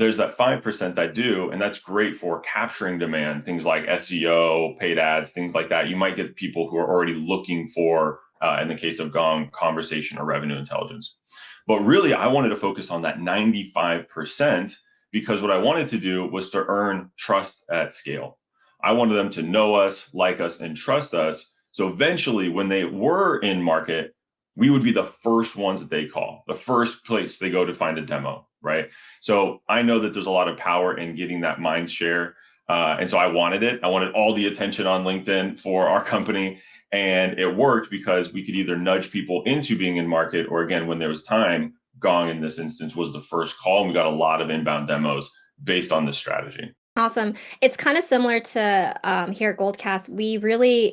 there's that 5% that do, and that's great for capturing demand, things like SEO, paid ads, things like that. You might get people who are already looking for, in the case of Gong, conversation or revenue intelligence. But really, I wanted to focus on that 95% because what I wanted to do was to earn trust at scale. I wanted them to know us, like us, and trust us. So eventually, when they were in market, we would be the first ones that they call, the first place they go to find a demo, right? So I know that there's a lot of power in getting that mind share. And so I wanted it. I wanted all the attention on LinkedIn for our company. And it worked because we could either nudge people into being in market, or again, when there was time, Gong in this instance was the first call. And we got a lot of inbound demos based on this strategy. Awesome. It's kind of similar to here at Goldcast. We really,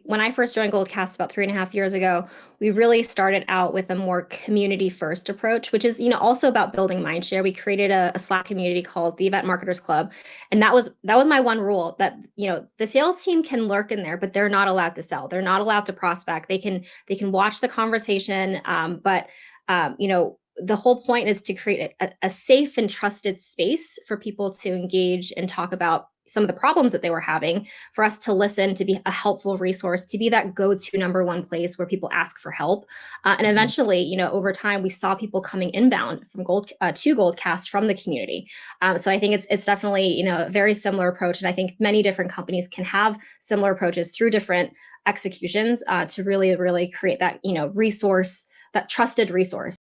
when I first joined Goldcast about 3.5 years ago, we really started out with a more community first approach, which is, also about building mindshare. We created a Slack community called the Event Marketers Club, and that was my one rule that the sales team can lurk in there, but they're not allowed to sell. They're not allowed to prospect. They can watch the conversation, but the whole point is to create a safe and trusted space for people to engage and talk about some of the problems that they were having, for us to listen, to be a helpful resource, to be that go-to number one place where people ask for help. And eventually, over time, we saw people coming inbound from to Goldcast from the community. So I think it's definitely, a very similar approach. And I think many different companies can have similar approaches through different executions to really, really create that, resource, that trusted resource.